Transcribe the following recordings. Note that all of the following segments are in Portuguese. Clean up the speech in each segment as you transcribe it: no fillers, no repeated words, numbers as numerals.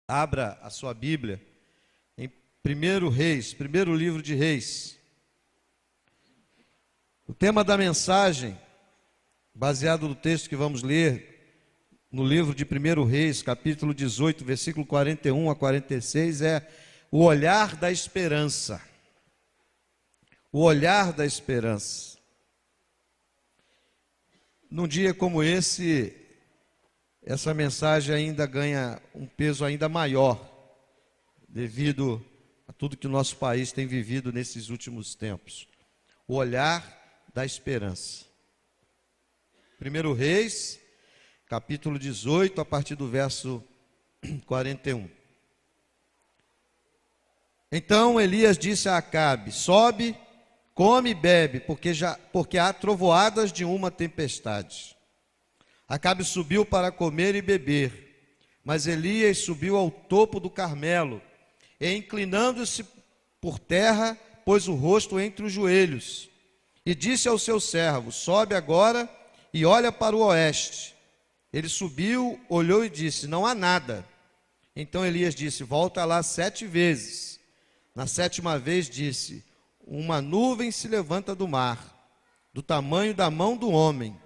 Abra a sua Bíblia em 1 Reis, primeiro livro de Reis. O tema da mensagem, baseado no texto que vamos ler, no livro de 1 Reis, capítulo 18, versículo 41 a 46, é o olhar da esperança. O olhar da esperança. Num dia como esse, essa mensagem ainda ganha um peso ainda maior, devido a tudo que o nosso país tem vivido nesses últimos tempos. O olhar da esperança. 1 Reis, capítulo 18, a partir do verso 41. Então Elias disse a Acabe: sobe, come e bebe, porque há trovoadas de uma tempestade. Acabe subiu para comer e beber, mas Elias subiu ao topo do Carmelo, e inclinando-se por terra, pôs o rosto entre os joelhos, e disse ao seu servo: sobe agora e olha para o oeste. Ele subiu, olhou e disse: não há nada. Então Elias disse: volta lá 7 vezes. Na 7ª vez disse: uma nuvem se levanta do mar, do tamanho da mão do homem.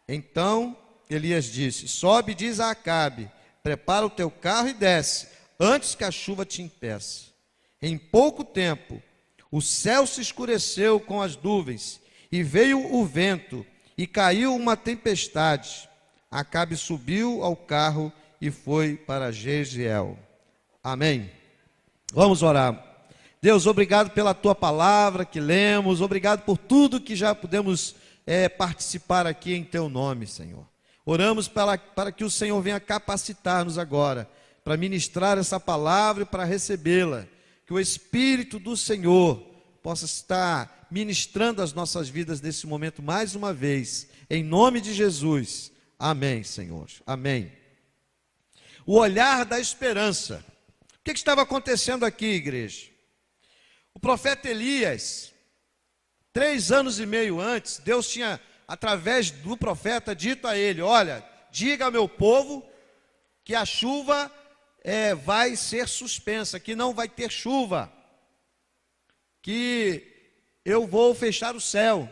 Então Elias disse: sobe e diz a Acabe: prepara o teu carro e desce, antes que a chuva te impeça. Em pouco tempo, o céu se escureceu com as nuvens, e veio o vento, e caiu uma tempestade. Acabe subiu ao carro e foi para Jezreel. Amém. Vamos orar. Deus, obrigado pela tua palavra que lemos, obrigado por tudo que já pudemos participar aqui em teu nome, Senhor. Oramos para que o Senhor venha capacitar-nos agora, para ministrar essa palavra e para recebê-la. Que o Espírito do Senhor possa estar ministrando as nossas vidas nesse momento mais uma vez. Em nome de Jesus. Amém, Senhor. Amém. O olhar da esperança. O que estava acontecendo aqui, igreja? O profeta Elias, 3 anos e meio antes, Deus tinha, através do profeta, dito a ele: olha, diga ao meu povo que a chuva vai ser suspensa, que não vai ter chuva, que eu vou fechar o céu.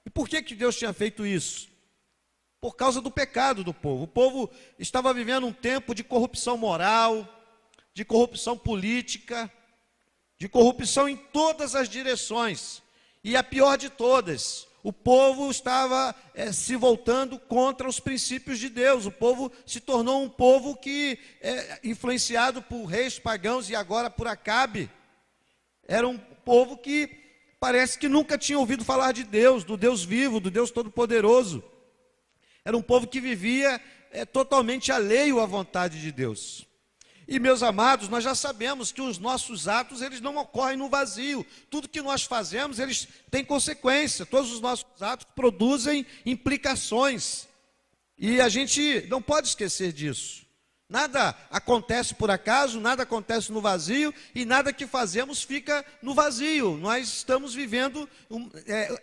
E por que Deus tinha feito isso? Por causa do pecado do povo. O povo estava vivendo um tempo de corrupção moral, de corrupção política, de corrupção em todas as direções. E a pior de todas, o povo estava se voltando contra os princípios de Deus. O povo se tornou um povo que, influenciado por reis pagãos e agora por Acabe, era um povo que parece que nunca tinha ouvido falar de Deus, do Deus vivo, do Deus Todo-Poderoso. Era um povo que vivia totalmente alheio à vontade de Deus. E, meus amados, nós já sabemos que os nossos atos, eles não ocorrem no vazio. Tudo que nós fazemos, eles têm consequência. Todos os nossos atos produzem implicações. E a gente não pode esquecer disso. Nada acontece por acaso, nada acontece no vazio, e nada que fazemos fica no vazio. Nós estamos vivendo,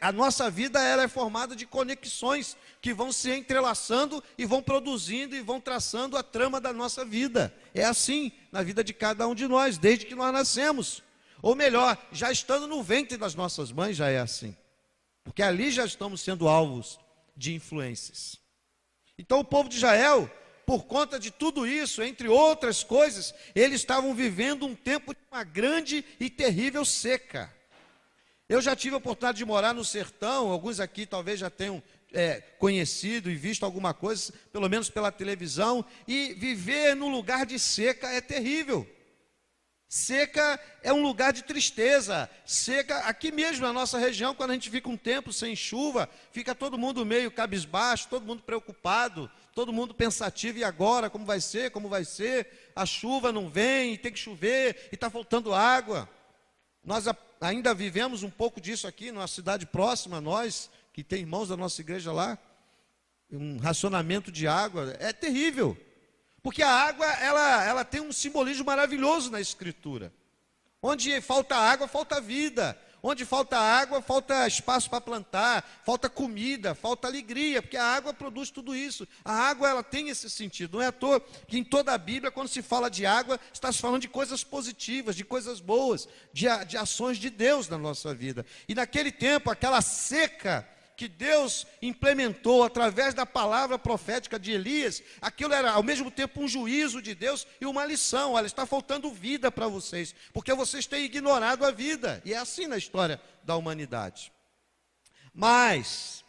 a nossa vida ela é formada de conexões que vão se entrelaçando e vão produzindo e vão traçando a trama da nossa vida. É assim na vida de cada um de nós, desde que nós nascemos. Ou melhor, já estando no ventre das nossas mães já é assim. Porque ali já estamos sendo alvos de influências. Então o povo de Israel, por conta de tudo isso, entre outras coisas, eles estavam vivendo um tempo de uma grande e terrível seca. Eu já tive a oportunidade de morar no sertão, alguns aqui talvez já tenham conhecido e visto alguma coisa, pelo menos pela televisão, e viver num lugar de seca é terrível. Seca é um lugar de tristeza. Seca, aqui mesmo na nossa região, quando a gente fica um tempo sem chuva, fica todo mundo meio cabisbaixo, todo mundo preocupado, todo mundo pensativo: e agora, como vai ser, como vai ser? A chuva não vem, e tem que chover, e está faltando água. Nós ainda vivemos um pouco disso aqui, numa cidade próxima a nós, que tem irmãos da nossa igreja lá, um racionamento de água, é terrível, porque a água, ela tem um simbolismo maravilhoso na Escritura. Onde falta água, falta vida. Onde falta água, falta espaço para plantar, falta comida, falta alegria, porque a água produz tudo isso. A água, ela tem esse sentido. Não é à toa que em toda a Bíblia, quando se fala de água, está se falando de coisas positivas, de coisas boas, de ações de Deus na nossa vida. E naquele tempo, aquela seca que Deus implementou através da palavra profética de Elias, aquilo era ao mesmo tempo um juízo de Deus e uma lição. Olha, está faltando vida para vocês, porque vocês têm ignorado a vida. E é assim na história da humanidade. Mas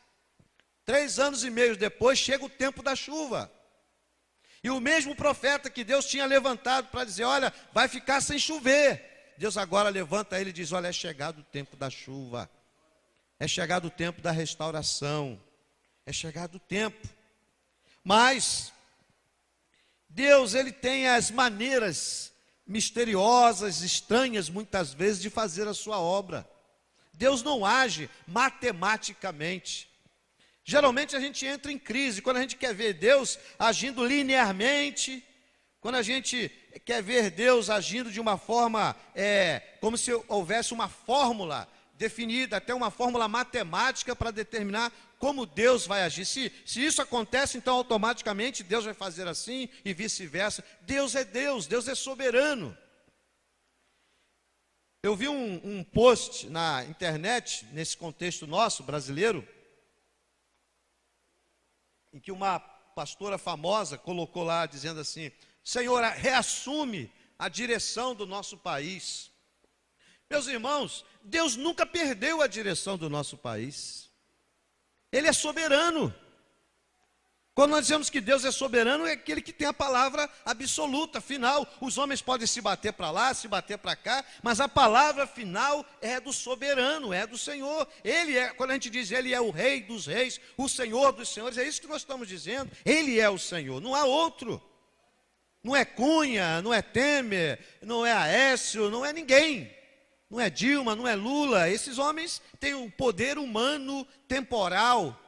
3 anos e meio depois chega o tempo da chuva. E o mesmo profeta que Deus tinha levantado para dizer, olha, vai ficar sem chover. Deus agora levanta ele e diz, olha, é chegado o tempo da chuva. É chegado o tempo da restauração. É chegado o tempo. Mas Deus, ele tem as maneiras misteriosas, estranhas, muitas vezes, de fazer a sua obra. Deus não age matematicamente. Geralmente a gente entra em crise quando a gente quer ver Deus agindo linearmente, quando a gente quer ver Deus agindo de uma forma, como se houvesse uma fórmula definida, até uma fórmula matemática para determinar como Deus vai agir. Se isso acontece, então automaticamente Deus vai fazer assim e vice-versa. Deus é soberano. Eu vi um post na internet, nesse contexto nosso, brasileiro, em que uma pastora famosa colocou lá, dizendo assim, Senhor, reassume a direção do nosso país. Meus irmãos, Deus nunca perdeu a direção do nosso país. Ele é soberano. Quando nós dizemos que Deus é soberano, é aquele que tem a palavra absoluta, final. Os homens podem se bater para lá, se bater para cá, mas a palavra final é do soberano, é do Senhor. Ele é, quando a gente diz Ele é o Rei dos reis, o Senhor dos senhores, é isso que nós estamos dizendo. Ele é o Senhor, não há outro. Não é Cunha, não é Temer, não é Aécio, não é ninguém. Não é Dilma, não é Lula. Esses homens têm um poder humano temporal.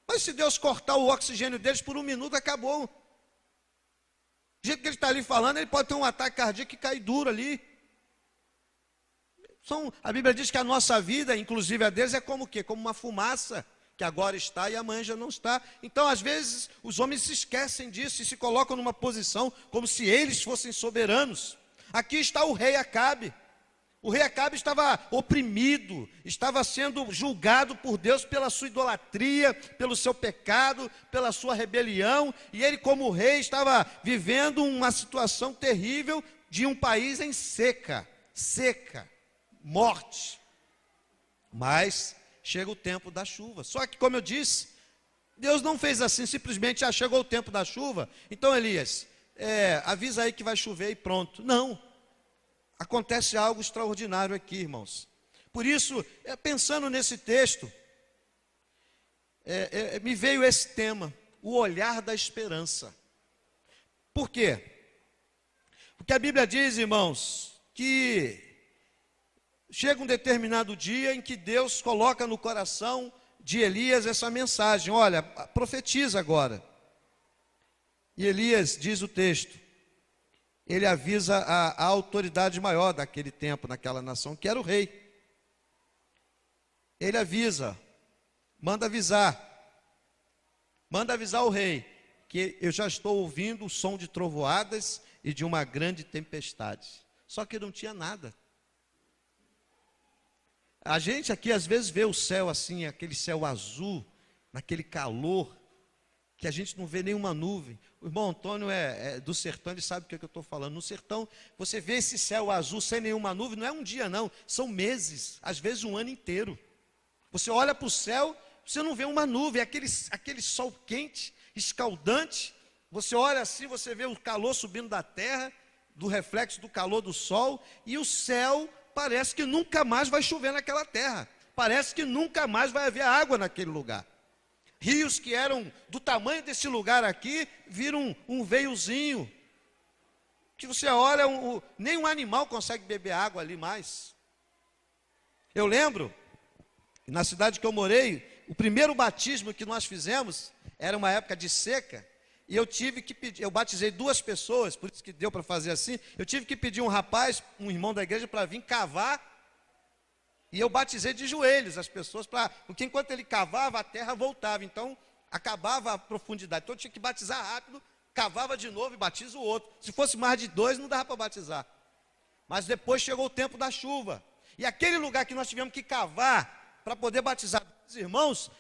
Mas se Deus cortar o oxigênio deles por 1 minuto, acabou. Do jeito que ele está ali falando, ele pode ter um ataque cardíaco e cair duro ali. A Bíblia diz que a nossa vida, inclusive a deles, é como o quê? Como uma fumaça, que agora está e amanhã já não está. Então, às vezes, os homens se esquecem disso e se colocam numa posição como se eles fossem soberanos. Aqui está o rei Acabe. O rei Acabe estava oprimido, estava sendo julgado por Deus pela sua idolatria, pelo seu pecado, pela sua rebelião, e ele, como rei, estava vivendo uma situação terrível de um país em seca, morte. Mas chega o tempo da chuva. Só que, como eu disse, Deus não fez assim, simplesmente, chegou o tempo da chuva, então Elias, avisa aí que vai chover e pronto. Não. Acontece algo extraordinário aqui, irmãos. Por isso, pensando nesse texto, me veio esse tema, o olhar da esperança. Por quê? Porque a Bíblia diz, irmãos, que chega um determinado dia em que Deus coloca no coração de Elias essa mensagem. Olha, profetiza agora. E Elias, diz o texto, ele avisa a autoridade maior daquele tempo, naquela nação, que era o rei. Ele avisa, manda avisar o rei, que eu já estou ouvindo o som de trovoadas e de uma grande tempestade. Só que não tinha nada. A gente aqui às vezes vê o céu assim, aquele céu azul, naquele calor, que a gente não vê nenhuma nuvem. O irmão Antônio é do sertão, ele sabe o que eu estou falando. No sertão, você vê esse céu azul sem nenhuma nuvem, não é um dia não, são meses, às vezes um ano inteiro. Você olha para o céu, você não vê uma nuvem, aquele sol quente, escaldante. Você olha assim, você vê o calor subindo da terra, do reflexo do calor do sol, e o céu parece que nunca mais vai chover naquela terra. Parece que nunca mais vai haver água naquele lugar. Rios que eram do tamanho desse lugar aqui, viram um veiozinho, que você olha, nem um animal consegue beber água ali mais. Eu lembro, na cidade que eu morei, o primeiro batismo que nós fizemos, era uma época de seca, e eu tive que pedir, eu batizei 2 pessoas, por isso que deu para fazer assim, eu tive que pedir um rapaz, um irmão da igreja, para vir cavar E eu batizei de joelhos as pessoas, porque enquanto ele cavava, a terra voltava. Então, acabava a profundidade. Então, eu tinha que batizar rápido, cavava de novo e batiza o outro. Se fosse mais de 2, não dava para batizar. Mas depois chegou o tempo da chuva. E aquele lugar que nós tivemos que cavar para poder batizar os irmãos,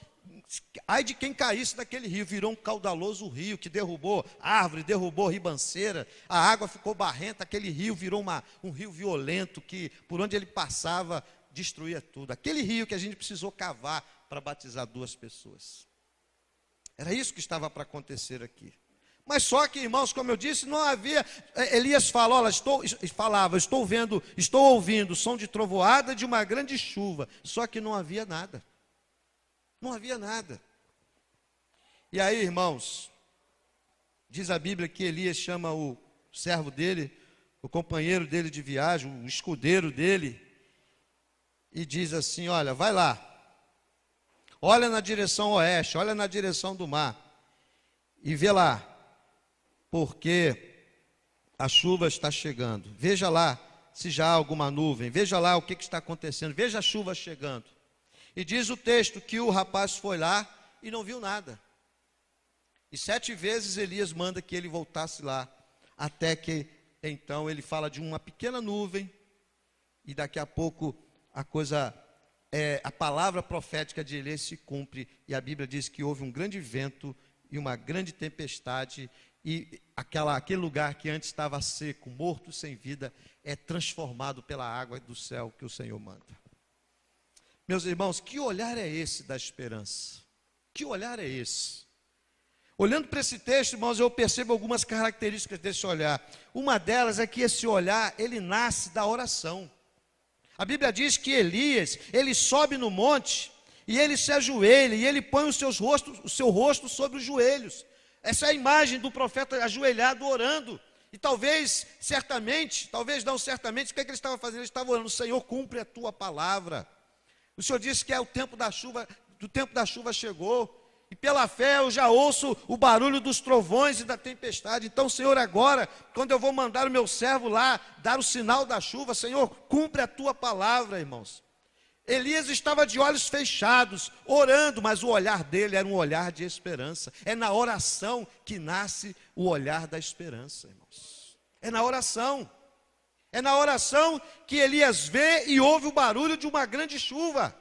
ai de quem caísse daquele rio, virou um caudaloso rio que derrubou árvore, derrubou ribanceira, a água ficou barrenta, aquele rio virou um rio violento que por onde ele passava destruía tudo. Aquele rio que a gente precisou cavar para batizar 2 pessoas. Era isso que estava para acontecer aqui. Mas só que, irmãos, como eu disse, não havia. Elias fala: olha, estou ouvindo o som de trovoada de uma grande chuva. Só que não havia nada. Não havia nada. E aí, irmãos, diz a Bíblia que Elias chama o servo dele, o companheiro dele de viagem, o escudeiro dele, e diz assim: olha, vai lá, olha na direção oeste, olha na direção do mar, e vê lá, porque a chuva está chegando. Veja lá se já há alguma nuvem, veja lá o que está acontecendo, veja a chuva chegando. E diz o texto que o rapaz foi lá e não viu nada. E 7 vezes Elias manda que ele voltasse lá, até que então ele fala de uma pequena nuvem, e daqui a pouco a palavra profética de Elias se cumpre, e a Bíblia diz que houve um grande vento e uma grande tempestade, e aquele lugar que antes estava seco, morto, sem vida, é transformado pela água do céu que o Senhor manda. Meus irmãos, que olhar é esse da esperança? Que olhar é esse? Olhando para esse texto, irmãos, eu percebo algumas características desse olhar. Uma delas é que esse olhar, ele nasce da oração. A Bíblia diz que Elias, ele sobe no monte, e ele se ajoelha, e ele põe o seu rosto sobre os joelhos. Essa é a imagem do profeta ajoelhado orando. E talvez não, o que ele estava fazendo? Ele estava orando: Senhor, cumpre a tua palavra. O Senhor disse que o tempo da chuva chegou. E pela fé eu já ouço o barulho dos trovões e da tempestade. Então, Senhor, agora, quando eu vou mandar o meu servo lá, dar o sinal da chuva, Senhor, cumpre a tua palavra, irmãos. Elias estava de olhos fechados, orando, mas o olhar dele era um olhar de esperança. É na oração que nasce o olhar da esperança, irmãos. É na oração. É na oração que Elias vê e ouve o barulho de uma grande chuva.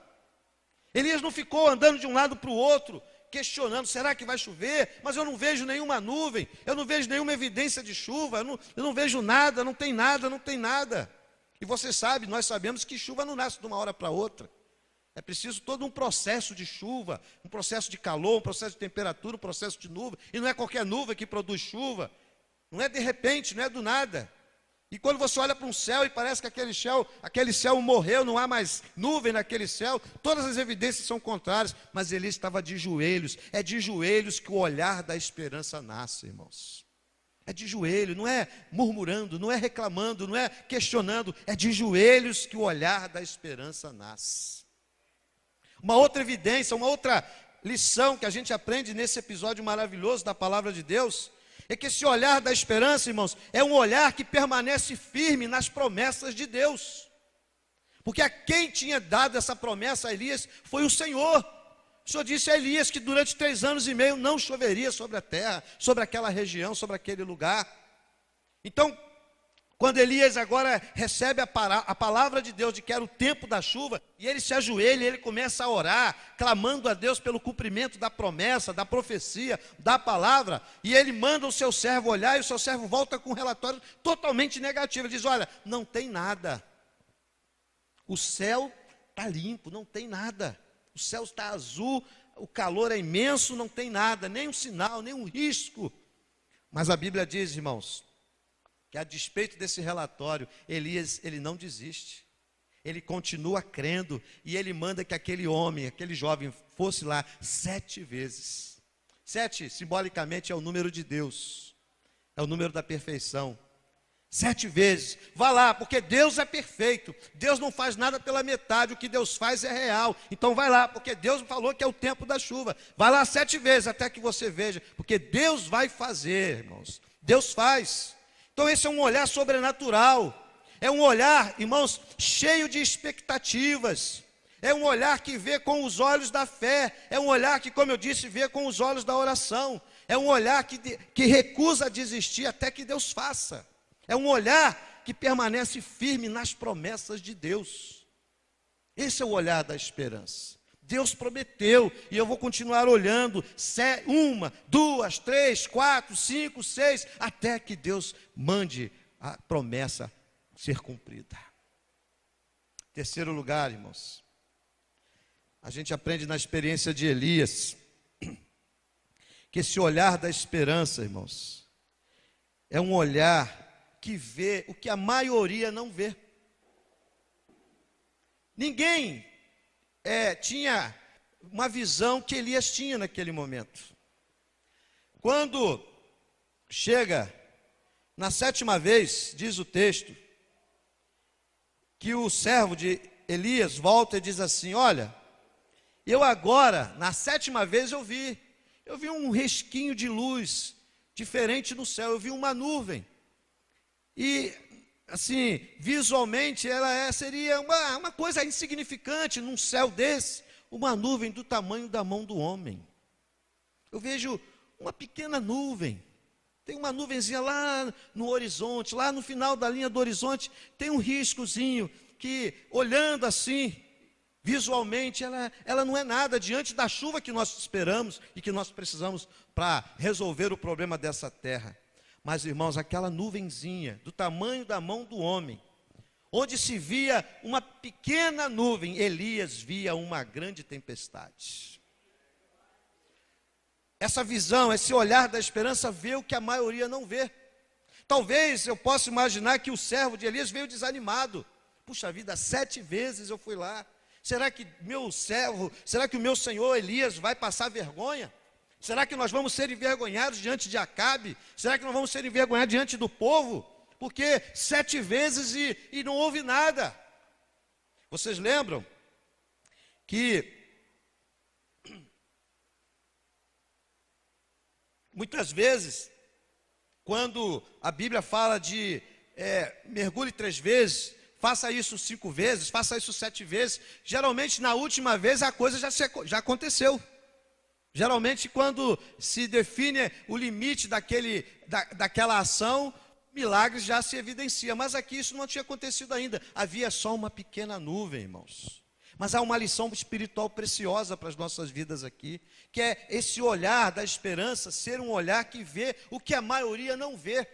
Elias não ficou andando de um lado para o outro, questionando: será que vai chover? Mas eu não vejo nenhuma nuvem, eu não vejo nenhuma evidência de chuva, eu não vejo nada, não tem nada. E você sabe, nós sabemos que chuva não nasce de uma hora para outra. É preciso todo um processo de chuva, um processo de calor, um processo de temperatura, um processo de nuvem. E não é qualquer nuvem que produz chuva. Não é de repente, não é do nada. E quando você olha para um céu e parece que aquele céu morreu, não há mais nuvem naquele céu, todas as evidências são contrárias. Mas ele estava de joelhos. É de joelhos que o olhar da esperança nasce, irmãos. É de joelho, não é murmurando, não é reclamando, não é questionando. É de joelhos que o olhar da esperança nasce. Uma outra evidência, uma outra lição que a gente aprende nesse episódio maravilhoso da palavra de Deus, é que esse olhar da esperança, irmãos, é um olhar que permanece firme nas promessas de Deus. Porque a quem tinha dado essa promessa a Elias foi o Senhor. O Senhor disse a Elias que durante 3 anos e meio não choveria sobre a terra, sobre aquela região, sobre aquele lugar. Então, quando Elias agora recebe a palavra de Deus de que era o tempo da chuva, e ele se ajoelha, ele começa a orar, clamando a Deus pelo cumprimento da promessa, da profecia, da palavra, e ele manda o seu servo olhar, e o seu servo volta com um relatório totalmente negativo. Ele diz: olha, não tem nada. O céu está limpo, não tem nada. O céu está azul, o calor é imenso, não tem nada, nem um sinal, nem um risco. Mas a Bíblia diz, irmãos, que a despeito desse relatório, Elias, ele não desiste. Ele continua crendo, e ele manda que aquele homem, aquele jovem, fosse lá 7 vezes. 7, simbolicamente, é o número de Deus. É o número da perfeição. 7 vezes, vá lá, porque Deus é perfeito, Deus não faz nada pela metade, o que Deus faz é real. Então vai lá, porque Deus falou que é o tempo da chuva. Vai lá 7 vezes, até que você veja, porque Deus vai fazer, irmãos. Deus faz. Então esse é um olhar sobrenatural, é um olhar, irmãos, cheio de expectativas. É um olhar que vê com os olhos da fé. É um olhar que, como eu disse, vê com os olhos da oração. É um olhar que recusa desistir até que Deus faça. É um olhar que permanece firme nas promessas de Deus. Esse é o olhar da esperança. Deus prometeu, e eu vou continuar olhando, 1, 2, 3, 4, 5, 6, até que Deus mande a promessa ser cumprida. Terceiro lugar, irmãos, a gente aprende na experiência de Elias, que esse olhar da esperança, irmãos, é um olhar que vê o que a maioria não vê. Ninguém tinha uma visão que Elias tinha naquele momento. Quando chega na 7ª vez, diz o texto, que o servo de Elias volta e diz assim: olha, eu agora, na 7ª vez eu vi um resquinho de luz diferente no céu, eu vi uma nuvem, e assim, visualmente ela seria uma coisa insignificante num céu desse, uma nuvem do tamanho da mão do homem. Eu vejo uma pequena nuvem, tem uma nuvenzinha lá no horizonte, lá no final da linha do horizonte, tem um riscozinho que, olhando assim, visualmente, ela não é nada diante da chuva que nós esperamos e que nós precisamos para resolver o problema dessa terra. Mas, irmãos, aquela nuvenzinha do tamanho da mão do homem, onde se via uma pequena nuvem, Elias via uma grande tempestade. Essa visão, esse olhar da esperança vê o que a maioria não vê. Talvez eu possa imaginar que o servo de Elias veio desanimado. Puxa vida, 7 vezes eu fui lá. Será que o meu senhor Elias vai passar vergonha? Será que nós vamos ser envergonhados diante de Acabe? Será que nós vamos ser envergonhados diante do povo? Porque 7 vezes e não houve nada. Vocês lembram que muitas vezes, quando a Bíblia fala de mergulhe 3 vezes, faça isso 5 vezes, faça isso 7 vezes, geralmente na última vez a coisa já aconteceu. Geralmente quando se define o limite daquela ação, milagres já se evidencia. Mas aqui isso não tinha acontecido ainda. Havia só uma pequena nuvem, irmãos. Mas há uma lição espiritual preciosa para as nossas vidas aqui, que é esse olhar da esperança ser um olhar que vê o que a maioria não vê.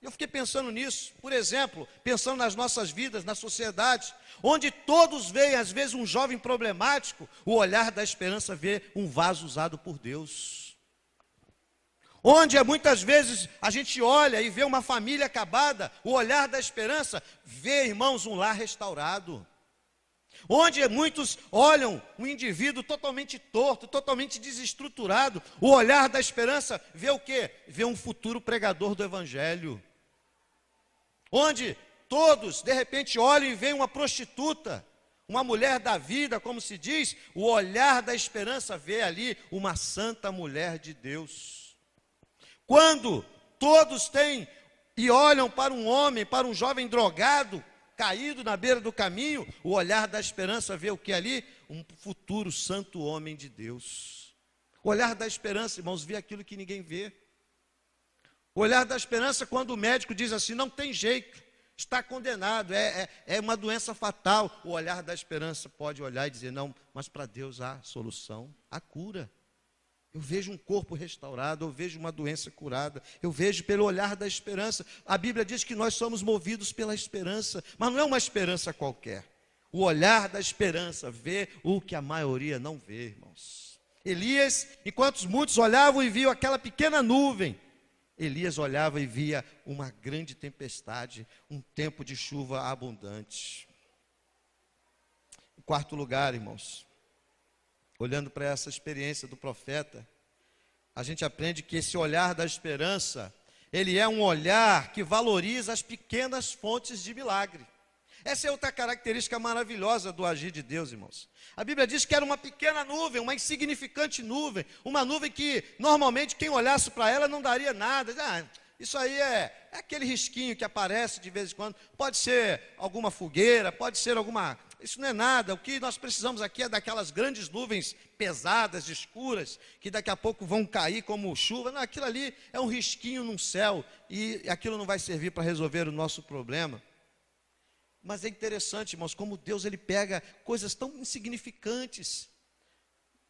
Eu fiquei pensando nisso, por exemplo, pensando nas nossas vidas, na sociedade, onde todos veem, às vezes, um jovem problemático, o olhar da esperança vê um vaso usado por Deus. Onde muitas vezes a gente olha e vê uma família acabada, o olhar da esperança vê, irmãos, um lar restaurado. Onde muitos olham um indivíduo totalmente torto, totalmente desestruturado, o olhar da esperança vê o quê? Vê um futuro pregador do Evangelho. Onde todos, de repente, olham e veem uma prostituta, uma mulher da vida, como se diz, o olhar da esperança vê ali uma santa mulher de Deus. Quando todos têm e olham para um homem, para um jovem drogado, caído na beira do caminho, o olhar da esperança vê o que ali? Um futuro santo homem de Deus. O olhar da esperança, irmãos, vê aquilo que ninguém vê. O olhar da esperança, quando o médico diz assim, não tem jeito, está condenado, é uma doença fatal. O olhar da esperança pode olhar e dizer, não, mas para Deus há solução, há cura. Eu vejo um corpo restaurado, eu vejo uma doença curada, eu vejo pelo olhar da esperança. A Bíblia diz que nós somos movidos pela esperança, mas não é uma esperança qualquer. O olhar da esperança vê o que a maioria não vê, irmãos. Elias, enquanto muitos olhavam e viam aquela pequena nuvem, Elias olhava e via uma grande tempestade, um tempo de chuva abundante. Em quarto lugar, irmãos, olhando para essa experiência do profeta, a gente aprende que esse olhar da esperança, ele é um olhar que valoriza as pequenas fontes de milagre. Essa é outra característica maravilhosa do agir de Deus, irmãos. A Bíblia diz que era uma pequena nuvem, uma insignificante nuvem, uma nuvem que normalmente quem olhasse para ela não daria nada. Isso aí é aquele risquinho que aparece de vez em quando, pode ser alguma fogueira, pode ser alguma isso não é nada, o que nós precisamos aqui é daquelas grandes nuvens pesadas, escuras, que daqui a pouco vão cair como chuva. Não, aquilo ali é um risquinho no céu, e aquilo não vai servir para resolver o nosso problema. Mas é interessante, irmãos, como Deus ele pega coisas tão insignificantes.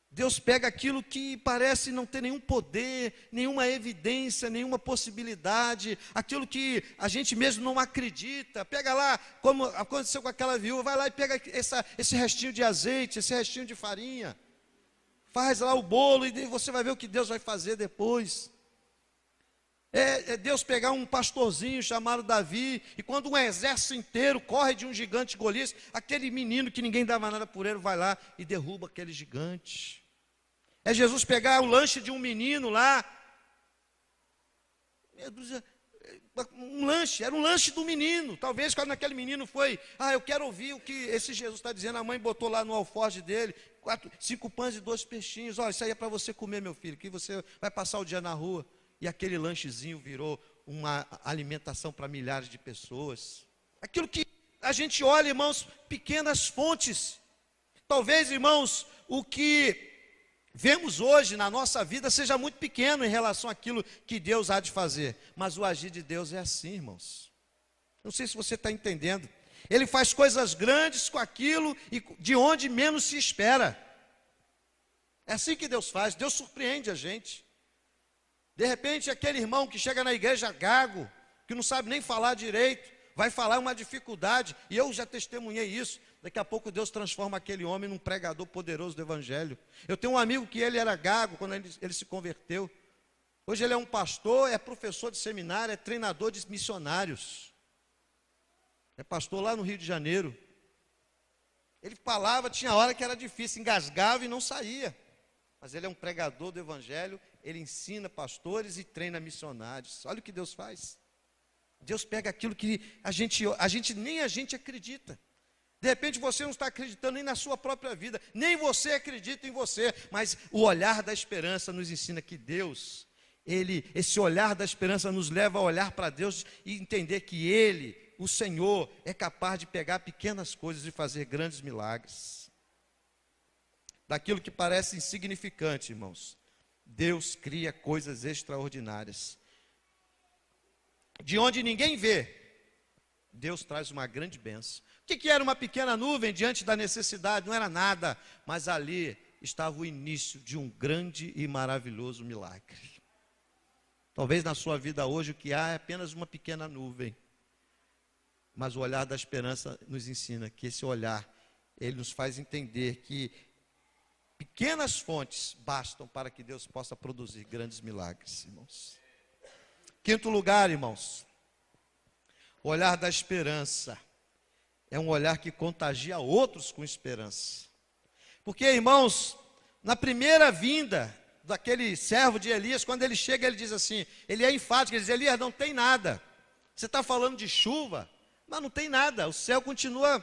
Deus pega aquilo que parece não ter nenhum poder, nenhuma evidência, nenhuma possibilidade, aquilo que a gente mesmo não acredita. Pega lá, como aconteceu com aquela viúva, vai lá e pega esse restinho de azeite, esse restinho de farinha, faz lá o bolo e você vai ver o que Deus vai fazer depois. É Deus pegar um pastorzinho chamado Davi, e quando um exército inteiro corre de um gigante Golias, aquele menino que ninguém dava nada por ele, vai lá e derruba aquele gigante. É Jesus pegar o lanche de um menino lá, era um lanche do menino. Talvez quando aquele menino foi, eu quero ouvir o que esse Jesus está dizendo, a mãe botou lá no alforje dele, 5 pães e 2 peixinhos, isso aí é para você comer, meu filho, que você vai passar o dia na rua. E aquele lanchezinho virou uma alimentação para milhares de pessoas. Aquilo que a gente olha, irmãos, pequenas fontes. Talvez, irmãos, o que vemos hoje na nossa vida seja muito pequeno em relação àquilo que Deus há de fazer. Mas o agir de Deus é assim, irmãos. Não sei se você está entendendo. Ele faz coisas grandes com aquilo e de onde menos se espera. É assim que Deus faz. Deus surpreende a gente. De repente, aquele irmão que chega na igreja gago, que não sabe nem falar direito, vai falar uma dificuldade, e eu já testemunhei isso. Daqui a pouco Deus transforma aquele homem num pregador poderoso do evangelho. Eu tenho um amigo que ele era gago quando ele se converteu. Hoje ele é um pastor, é professor de seminário, é treinador de missionários. É pastor lá no Rio de Janeiro. Ele falava, tinha hora que era difícil, engasgava e não saía. Mas ele é um pregador do evangelho, ele ensina pastores e treina missionários. Olha o que Deus faz. Deus pega aquilo que nem a gente acredita. De repente você não está acreditando nem na sua própria vida, nem você acredita em você, mas o olhar da esperança nos ensina que Deus, esse olhar da esperança nos leva a olhar para Deus e entender que Ele, o Senhor, é capaz de pegar pequenas coisas e fazer grandes milagres. Daquilo que parece insignificante, irmãos, Deus cria coisas extraordinárias. De onde ninguém vê, Deus traz uma grande bênção. O que era uma pequena nuvem diante da necessidade? Não era nada, mas ali estava o início de um grande e maravilhoso milagre. Talvez na sua vida hoje o que há é apenas uma pequena nuvem, mas o olhar da esperança nos ensina que esse olhar, ele nos faz entender que pequenas fontes bastam para que Deus possa produzir grandes milagres, irmãos. Quinto lugar, irmãos, o olhar da esperança é um olhar que contagia outros com esperança. Porque, irmãos, na primeira vinda daquele servo de Elias, quando ele chega, ele diz assim, ele é enfático, ele diz, Elias, não tem nada. Você está falando de chuva, mas não tem nada, o céu continua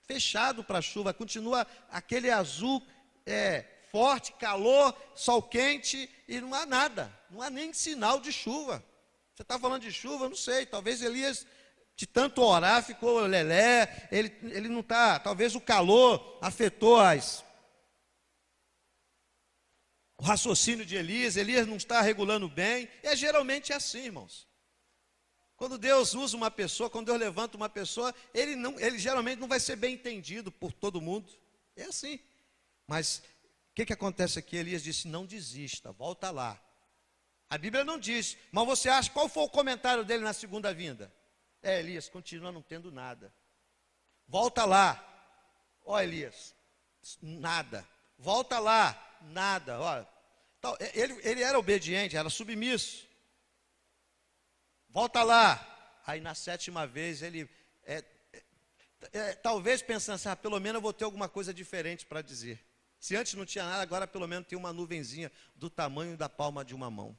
fechado para a chuva, continua aquele azul forte, calor, sol quente, e não há nada, não há nem sinal de chuva. Você está falando de chuva? Não sei, talvez Elias, de tanto orar, ficou lelé, ele não está, talvez o calor afetou o raciocínio de Elias não está regulando bem, geralmente é assim, irmãos. Quando Deus usa uma pessoa, quando Deus levanta uma pessoa, ele geralmente não vai ser bem entendido por todo mundo, é assim. Mas o que acontece aqui? Elias disse, não desista, volta lá. A Bíblia não diz, mas você acha, qual foi o comentário dele na segunda vinda? Elias, continua não tendo nada. Volta lá. Elias, nada. Volta lá, nada. Ele era obediente, era submisso. Volta lá. Aí na 7ª vez ele, talvez pensando assim, pelo menos eu vou ter alguma coisa diferente para dizer. Se antes não tinha nada, agora pelo menos tem uma nuvenzinha do tamanho da palma de uma mão.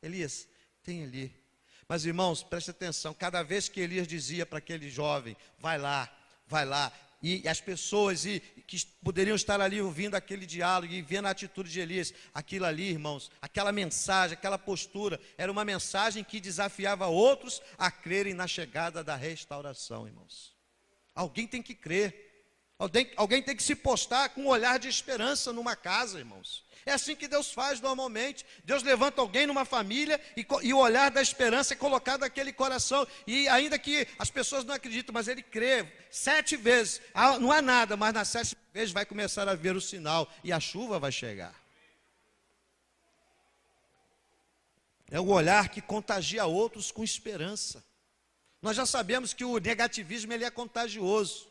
Elias, tem ali. Mas irmãos, preste atenção, cada vez que Elias dizia para aquele jovem, vai lá, e as pessoas que poderiam estar ali ouvindo aquele diálogo e vendo a atitude de Elias, aquilo ali, irmãos, aquela mensagem, aquela postura, era uma mensagem que desafiava outros a crerem na chegada da restauração, irmãos. Alguém tem que crer. Alguém tem que se postar com um olhar de esperança numa casa, irmãos. É assim que Deus faz normalmente. Deus levanta alguém numa família e o olhar da esperança é colocado naquele coração. E ainda que as pessoas não acreditam, mas ele crê 7 vezes. Não há nada, mas nas 7 vezes vai começar a ver o sinal e a chuva vai chegar. É o olhar que contagia outros com esperança. Nós já sabemos que o negativismo ele é contagioso.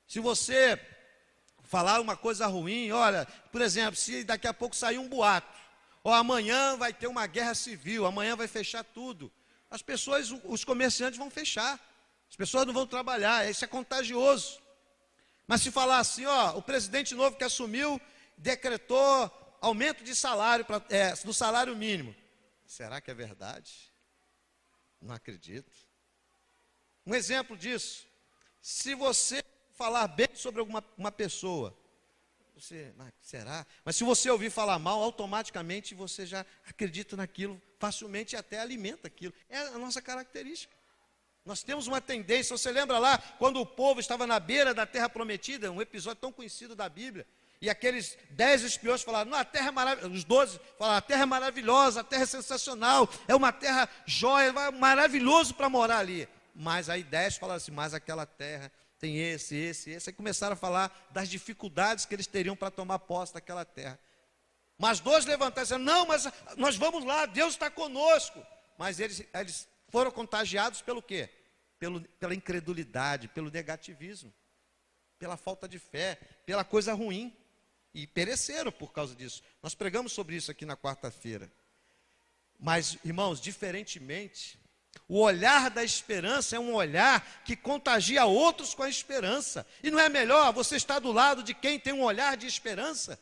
Se você falar uma coisa ruim, olha, por exemplo, se daqui a pouco sair um boato, ou amanhã vai ter uma guerra civil, amanhã vai fechar tudo, as pessoas, os comerciantes vão fechar, as pessoas não vão trabalhar, isso é contagioso. Mas se falar assim, ó, o presidente novo que assumiu, decretou aumento de salário, do salário mínimo, será que é verdade? Não acredito. Um exemplo disso, se você falar bem sobre uma pessoa, será? Mas se você ouvir falar mal, automaticamente você já acredita naquilo, facilmente até alimenta aquilo. É a nossa característica. Nós temos uma tendência, você lembra lá, quando o povo estava na beira da terra prometida, um episódio tão conhecido da Bíblia, e aqueles 10 espiões falaram, não, a terra é maravilhosa, os 12 falaram, a terra é maravilhosa, a terra é sensacional, é uma terra jóia, maravilhoso para morar ali. Mas aí 10 falaram assim, mas aquela terra tem esse. Aí começaram a falar das dificuldades que eles teriam para tomar posse daquela terra. Mas 2 levantaram e disseram, não, mas nós vamos lá, Deus está conosco. Mas eles foram contagiados pelo quê? Pela incredulidade, pelo negativismo, pela falta de fé, pela coisa ruim. E pereceram por causa disso. Nós pregamos sobre isso aqui na quarta-feira. Mas, irmãos, diferentemente, o olhar da esperança é um olhar que contagia outros com a esperança. E não é melhor você estar do lado de quem tem um olhar de esperança?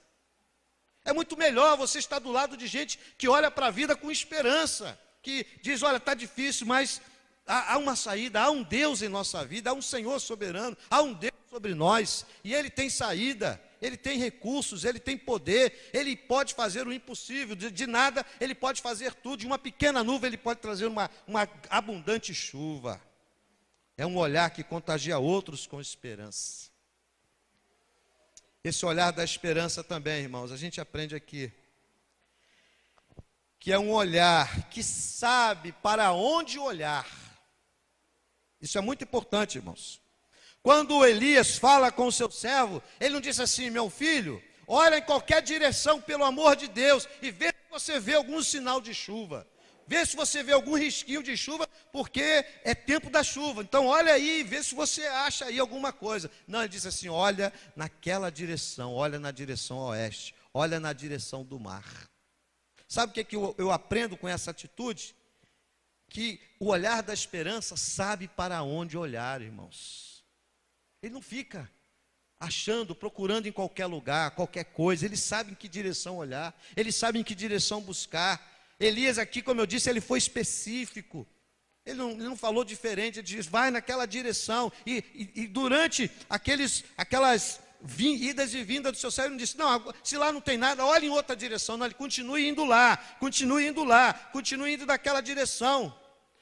É muito melhor você estar do lado de gente que olha para a vida com esperança, que diz, olha, está difícil, mas há uma saída, há um Deus em nossa vida, há um Senhor soberano, há um Deus sobre nós, e Ele tem saída, Ele tem recursos, Ele tem poder, Ele pode fazer o impossível, de nada Ele pode fazer tudo, de uma pequena nuvem Ele pode trazer uma abundante chuva. É um olhar que contagia outros com esperança. Esse olhar da esperança também, irmãos, a gente aprende aqui, que é um olhar que sabe para onde olhar. Isso é muito importante, irmãos. Quando Elias fala com o seu servo, ele não disse assim, meu filho, olha em qualquer direção, pelo amor de Deus, e vê se você vê algum sinal de chuva. Vê se você vê algum risquinho de chuva, porque é tempo da chuva. Então olha aí, vê se você acha aí alguma coisa. Não, ele disse assim, olha naquela direção, olha na direção oeste, olha na direção do mar. Sabe o que eu aprendo com essa atitude? Que o olhar da esperança sabe para onde olhar, irmãos. Ele não fica achando, procurando em qualquer lugar, qualquer coisa. Ele sabe em que direção olhar, ele sabe em que direção buscar. Elias aqui, como eu disse, ele foi específico. Ele não falou diferente, ele disse, vai naquela direção. E durante aquelas idas e vindas do seu servo, ele não disse, não, se lá não tem nada, olhe em outra direção. Não, ele continue indo lá, continue indo naquela direção.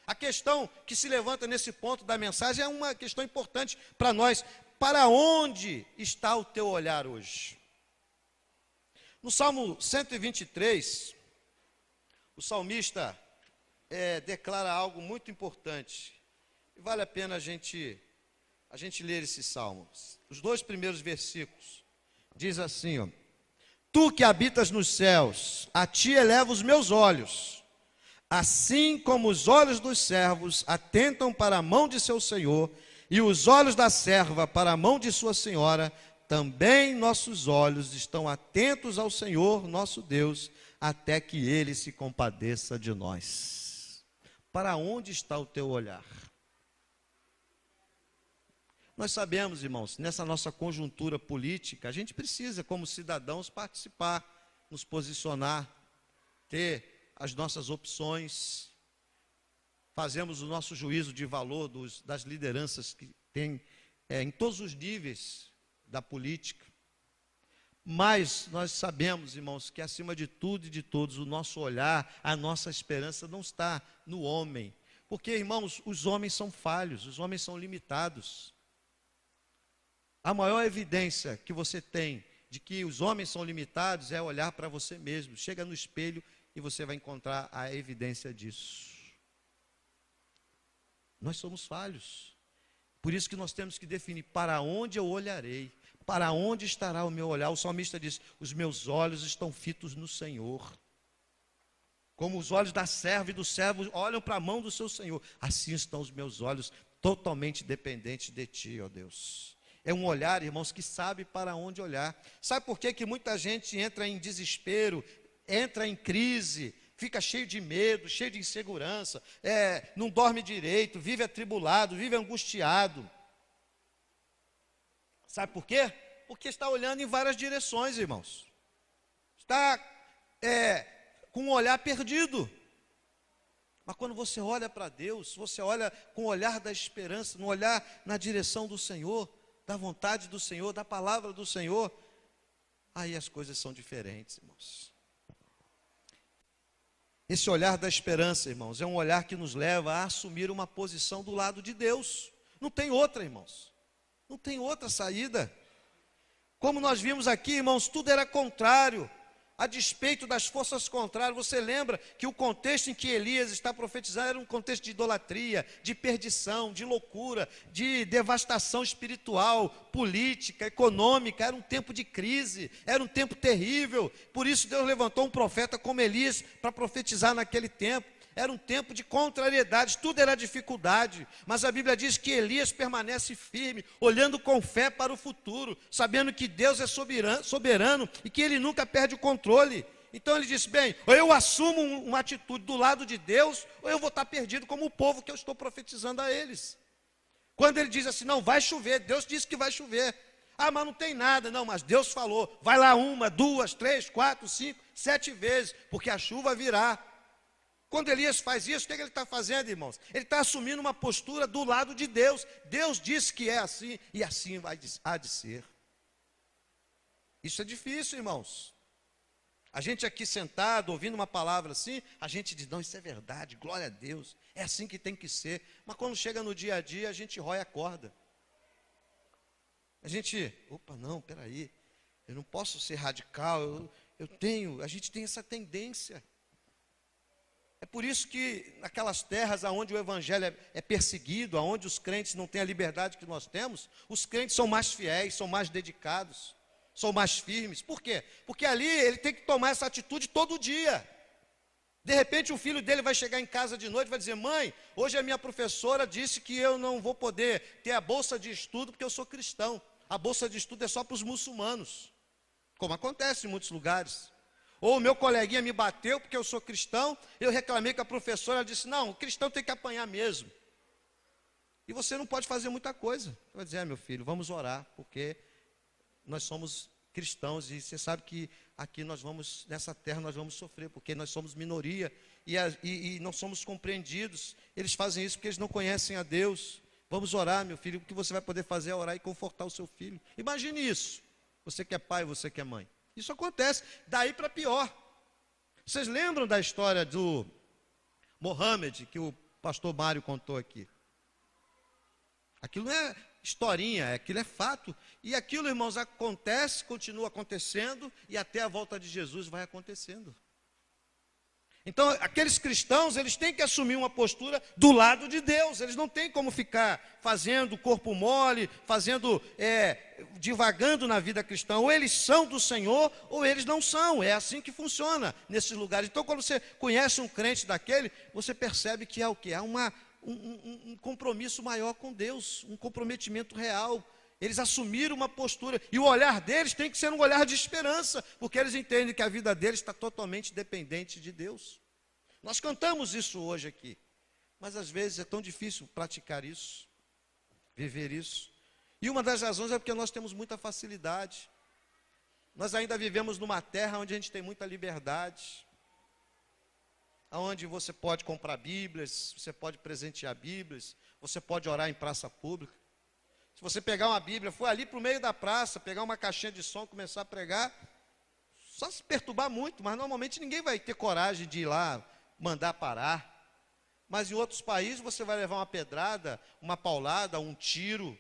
A questão que se levanta nesse ponto da mensagem é uma questão importante para nós. Para onde está o teu olhar hoje? No Salmo 123, o salmista declara algo muito importante. E vale a pena a gente ler esse salmo. Os 2 primeiros versículos. Diz assim, ó, tu que habitas nos céus, a ti elevo os meus olhos. Assim como os olhos dos servos atentam para a mão de seu senhor, e os olhos da serva para a mão de sua senhora, também nossos olhos estão atentos ao Senhor nosso Deus, até que Ele se compadeça de nós. Para onde está o teu olhar? Nós sabemos, irmãos, nessa nossa conjuntura política, a gente precisa, como cidadãos, participar, nos posicionar, ter as nossas opções, fazemos o nosso juízo de valor das lideranças que tem em todos os níveis da política. Mas nós sabemos, irmãos, que acima de tudo e de todos, o nosso olhar, a nossa esperança não está no homem. Porque, irmãos, os homens são falhos, os homens são limitados. A maior evidência que você tem de que os homens são limitados é olhar para você mesmo. Chega no espelho e você vai encontrar a evidência disso. Nós somos falhos. Por isso que nós temos que definir para onde eu olharei, para onde estará o meu olhar. O salmista diz: os meus olhos estão fitos no Senhor. Como os olhos da serva e do servo olham para a mão do seu Senhor, assim estão os meus olhos totalmente dependentes de Ti, ó Deus. É um olhar, irmãos, que sabe para onde olhar. Sabe por que muita gente entra em desespero, entra em crise, fica cheio de medo, cheio de insegurança, não dorme direito, vive atribulado, vive angustiado? Sabe por quê? Porque está olhando em várias direções, irmãos. Está com um olhar perdido. Mas quando você olha para Deus, você olha com o olhar da esperança, no olhar na direção do Senhor, da vontade do Senhor, da palavra do Senhor, aí as coisas são diferentes, irmãos. Esse olhar da esperança, irmãos, é um olhar que nos leva a assumir uma posição do lado de Deus. Não tem outra, irmãos. Não tem outra saída. Como nós vimos aqui, irmãos, tudo era contrário. A despeito das forças contrárias. Você lembra que o contexto em que Elias está profetizando era um contexto de idolatria, de perdição, de loucura, de devastação espiritual, política, econômica. Era um tempo de crise, era um tempo terrível. Por isso Deus levantou um profeta como Elias para profetizar naquele tempo. Era um tempo de contrariedades, tudo era dificuldade, mas a Bíblia diz que Elias permanece firme, olhando com fé para o futuro, sabendo que Deus é soberano e que Ele nunca perde o controle. Então ele disse: bem, ou eu assumo uma atitude do lado de Deus, ou eu vou estar perdido como o povo que eu estou profetizando a eles. Quando ele diz assim: não, vai chover, Deus disse que vai chover. Ah, mas não tem nada. Não, mas Deus falou, vai lá 1, 2, 3, 4, 5, 7 vezes, porque a chuva virá. Quando Elias faz isso, o que ele está fazendo, irmãos? Ele está assumindo uma postura do lado de Deus. Deus disse que é assim, e assim há de ser. Isso é difícil, irmãos. A gente aqui sentado, ouvindo uma palavra assim, a gente diz: não, isso é verdade, glória a Deus, é assim que tem que ser. Mas quando chega no dia a dia, a gente rói a corda. A gente, não, peraí, eu não posso ser radical, a gente tem essa tendência. É por isso que naquelas terras onde o evangelho é perseguido, onde os crentes não têm a liberdade que nós temos, os crentes são mais fiéis, são mais dedicados, são mais firmes. Por quê? Porque ali ele tem que tomar essa atitude todo dia. De repente o filho dele vai chegar em casa de noite e vai dizer: mãe, hoje a minha professora disse que eu não vou poder ter a bolsa de estudo porque eu sou cristão. A bolsa de estudo é só para os muçulmanos, como acontece em muitos lugares. Ou o meu coleguinha me bateu porque eu sou cristão, eu reclamei com a professora, ela disse: não, o cristão tem que apanhar mesmo. E você não pode fazer muita coisa. Você vai dizer: meu filho, vamos orar, porque nós somos cristãos e você sabe que aqui nessa terra nós vamos sofrer, porque nós somos minoria e não somos compreendidos. Eles fazem isso porque eles não conhecem a Deus. Vamos orar, meu filho, o que você vai poder fazer é orar e confortar o seu filho. Imagine isso, você que é pai, você que é mãe. Isso acontece, daí para pior. Vocês lembram da história do Mohammed, que o pastor Mário contou aqui? Aquilo não é historinha, aquilo é fato. E aquilo, irmãos, acontece, continua acontecendo, e até a volta de Jesus vai acontecendo. Então, aqueles cristãos, eles têm que assumir uma postura do lado de Deus. Eles não têm como ficar fazendo corpo mole, divagando na vida cristã. Ou eles são do Senhor, ou eles não são. É assim que funciona nesses lugares. Então, quando você conhece um crente daquele, você percebe que há o quê? Há um compromisso maior com Deus, um comprometimento real. Eles assumiram uma postura, e o olhar deles tem que ser um olhar de esperança, porque eles entendem que a vida deles está totalmente dependente de Deus. Nós cantamos isso hoje aqui, mas às vezes é tão difícil praticar isso, viver isso. E uma das razões é porque nós temos muita facilidade. Nós ainda vivemos numa terra onde a gente tem muita liberdade, onde você pode comprar Bíblias, você pode presentear Bíblias, você pode orar em praça pública. Se você pegar uma Bíblia, for ali para o meio da praça, pegar uma caixinha de som, começar a pregar, só se perturbar muito, mas normalmente ninguém vai ter coragem de ir lá, mandar parar. Mas em outros países você vai levar uma pedrada, uma paulada, um tiro.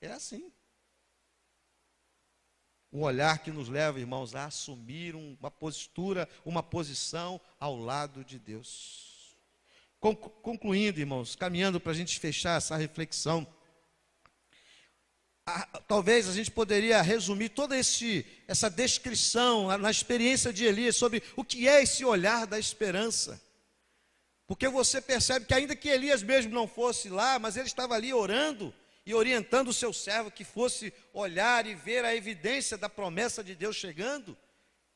É assim. Um olhar que nos leva, irmãos, a assumir uma postura, uma posição ao lado de Deus. Concluindo, irmãos, caminhando para a gente fechar essa reflexão, talvez a gente poderia resumir toda essa descrição na experiência de Elias sobre o que é esse olhar da esperança. Porque você percebe que ainda que Elias mesmo não fosse lá, mas ele estava ali orando e orientando o seu servo que fosse olhar e ver a evidência da promessa de Deus chegando.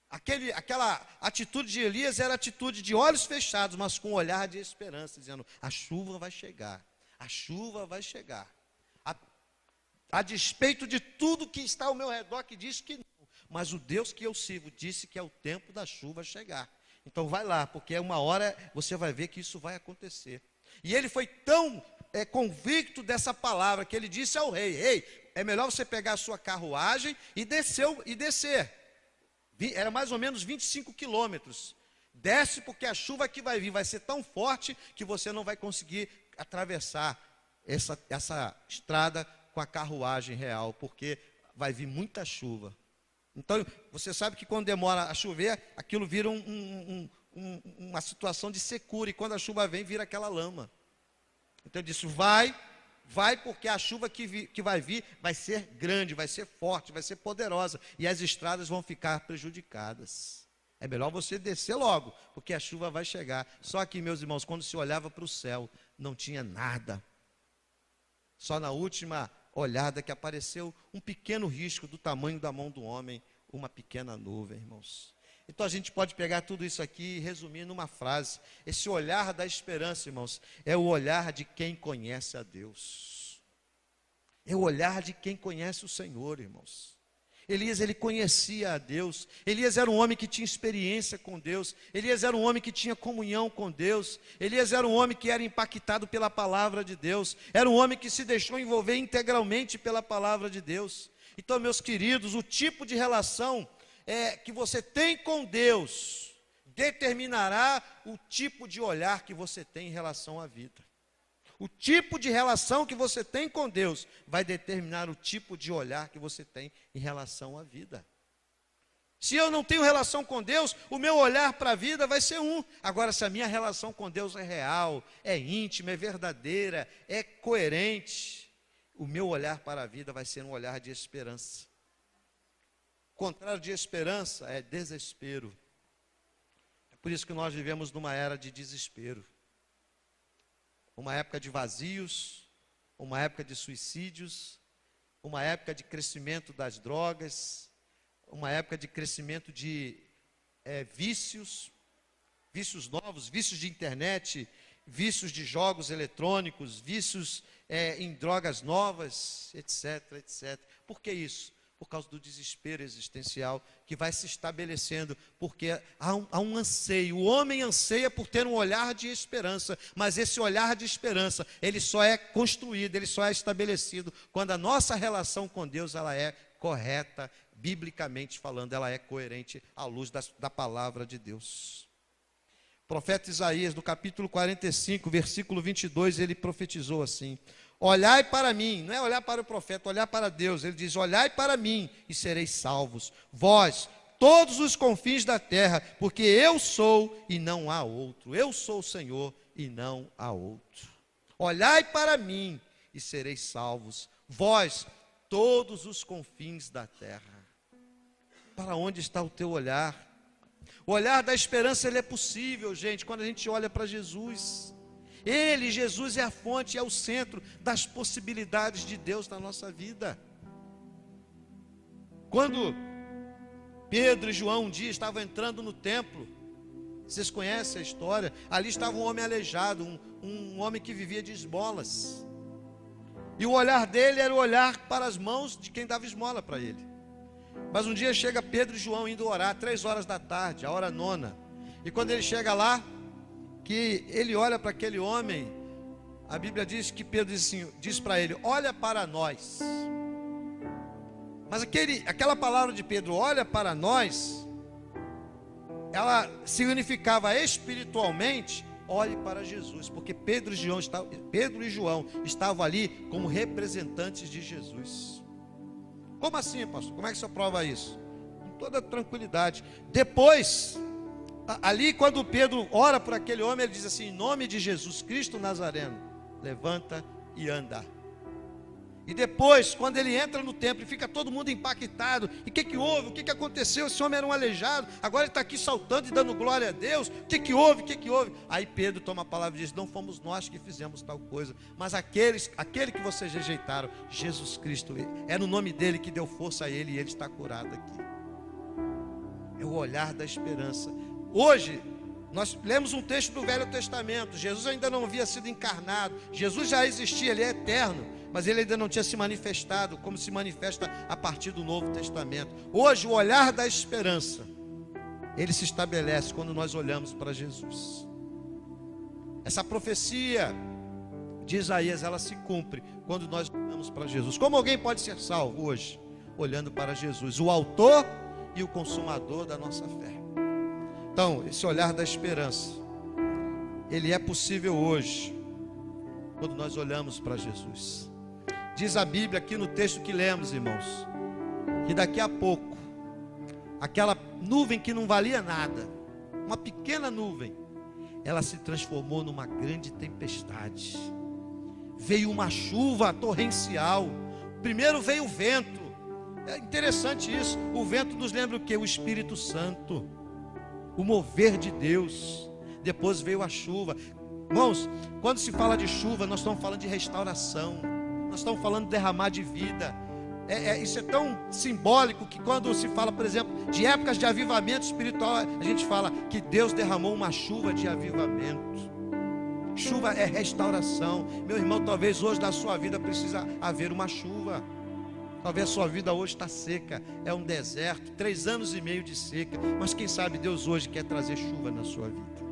Aquela atitude de Elias era atitude de olhos fechados, mas com um olhar de esperança, dizendo: a chuva vai chegar, a chuva vai chegar. A despeito de tudo que está ao meu redor que diz que não, mas o Deus que eu sirvo disse que é o tempo da chuva chegar. Então vai lá, porque é uma hora você vai ver que isso vai acontecer. E ele foi tão convicto dessa palavra que ele disse ao rei: ei, é melhor você pegar a sua carruagem e descer. Era mais ou menos 25 quilômetros. Desce, porque a chuva que vai vir vai ser tão forte que você não vai conseguir atravessar essa estrada com a carruagem real, porque vai vir muita chuva. Então, você sabe que quando demora a chover, aquilo vira uma situação de secura, e quando a chuva vem, vira aquela lama. Então, ele disse: vai, porque a chuva que vai vir vai ser grande, vai ser forte, vai ser poderosa, e as estradas vão ficar prejudicadas. É melhor você descer logo, porque a chuva vai chegar. Só que, meus irmãos, quando se olhava para o céu, não tinha nada. Só na última olhada que apareceu um pequeno risco do tamanho da mão do homem, uma pequena nuvem, irmãos. Então a gente pode pegar tudo isso aqui e resumir numa frase: esse olhar da esperança, irmãos, é o olhar de quem conhece a Deus. É o olhar de quem conhece o Senhor, irmãos. Elias, ele conhecia a Deus. Elias era um homem que tinha experiência com Deus. Elias era um homem que tinha comunhão com Deus. Elias era um homem que era impactado pela palavra de Deus. Era um homem que se deixou envolver integralmente pela palavra de Deus. Então, meus queridos, o tipo de relação que você tem com Deus determinará o tipo de olhar que você tem em relação à vida. O tipo de relação que você tem com Deus vai determinar o tipo de olhar que você tem em relação à vida. Se eu não tenho relação com Deus, o meu olhar para a vida vai ser um. Agora, se a minha relação com Deus é real, é íntima, é verdadeira, é coerente, o meu olhar para a vida vai ser um olhar de esperança. O contrário de esperança é desespero. É por isso que nós vivemos numa era de desespero. Uma época de vazios, uma época de suicídios, uma época de crescimento das drogas, uma época de crescimento de vícios novos, vícios de internet, vícios de jogos eletrônicos, vícios em drogas novas, etc, etc. Por que isso? Por causa do desespero existencial que vai se estabelecendo, porque há um anseio. O homem anseia por ter um olhar de esperança, mas esse olhar de esperança, ele só é construído, ele só é estabelecido quando a nossa relação com Deus ela é correta, biblicamente falando, ela é coerente à luz da palavra de Deus. O profeta Isaías, no capítulo 45, versículo 22, ele profetizou assim: olhai para mim, não é olhar para o profeta, olhar para Deus. Ele diz: olhai para mim e sereis salvos, vós, todos os confins da terra, porque eu sou e não há outro. Eu sou o Senhor e não há outro. Olhai para mim e sereis salvos, vós, todos os confins da terra. Para onde está o teu olhar? O olhar da esperança, ele é possível, gente, quando a gente olha para Jesus. Ele, Jesus, é a fonte, é o centro das possibilidades de Deus na nossa vida. Quando Pedro e João um dia estavam entrando no templo, vocês conhecem a história, ali estava um homem aleijado, um homem que vivia de esmolas, e o olhar dele era o olhar para as mãos de quem dava esmola para ele. Mas um dia chega Pedro e João indo orar, 3 horas da tarde, a hora 9, e quando ele chega lá, que ele olha para aquele homem, a Bíblia diz que Pedro diz para ele: olha para nós. Mas aquela palavra de Pedro, olha para nós, ela significava espiritualmente, olhe para Jesus, porque Pedro e João estavam ali como representantes de Jesus. Como assim, pastor? Como é que você prova isso? Com toda tranquilidade. Depois, ali quando Pedro ora por aquele homem, ele diz assim: em nome de Jesus Cristo Nazareno, levanta e anda. E depois, quando ele entra no templo, e fica todo mundo impactado. E o que houve? O que aconteceu? Esse homem era um aleijado, agora ele está aqui saltando e dando glória a Deus. O que houve? O que houve? Aí Pedro toma a palavra e diz: não fomos nós que fizemos tal coisa, mas aquele que vocês rejeitaram, Jesus Cristo, é no nome dele que deu força a ele, e ele está curado aqui. É o olhar da esperança. Hoje, nós lemos um texto do Velho Testamento. Jesus ainda não havia sido encarnado, Jesus já existia, ele é eterno, mas ele ainda não tinha se manifestado como se manifesta a partir do Novo Testamento. Hoje, o olhar da esperança, ele se estabelece quando nós olhamos para Jesus. Essa profecia de Isaías, ela se cumpre quando nós olhamos para Jesus. Como alguém pode ser salvo hoje? Olhando para Jesus, o autor e o consumador da nossa fé. Então, esse olhar da esperança, ele é possível hoje, quando nós olhamos para Jesus. Diz a Bíblia aqui no texto que lemos, irmãos, que daqui a pouco, aquela nuvem que não valia nada, uma pequena nuvem, ela se transformou numa grande tempestade. Veio uma chuva torrencial. Primeiro veio o vento. É interessante isso. O vento nos lembra o quê? O Espírito Santo, o mover de Deus. Depois veio a chuva. Irmãos, quando se fala de chuva, nós estamos falando de restauração, nós estamos falando de derramar de vida. Isso é tão simbólico que quando se fala, por exemplo, de épocas de avivamento espiritual, a gente fala que Deus derramou uma chuva de avivamento. Chuva é restauração. Meu irmão, talvez hoje na sua vida precisa haver uma chuva. Talvez a sua vida hoje está seca, é um deserto, 3 anos e meio de seca. Mas quem sabe Deus hoje quer trazer chuva na sua vida.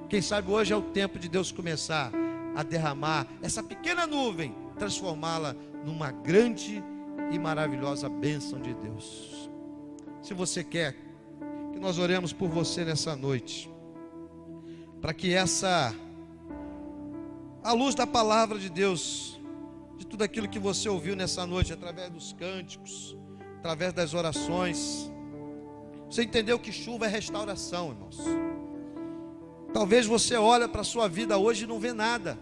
Quem sabe hoje é o tempo de Deus começar a derramar essa pequena nuvem, transformá-la numa grande e maravilhosa bênção de Deus. Se você quer que nós oremos por você nessa noite, para que a luz da palavra de Deus, de tudo aquilo que você ouviu nessa noite, através dos cânticos, através das orações, você entendeu que chuva é restauração, irmãos. Talvez você olhe para a sua vida hoje e não vê nada.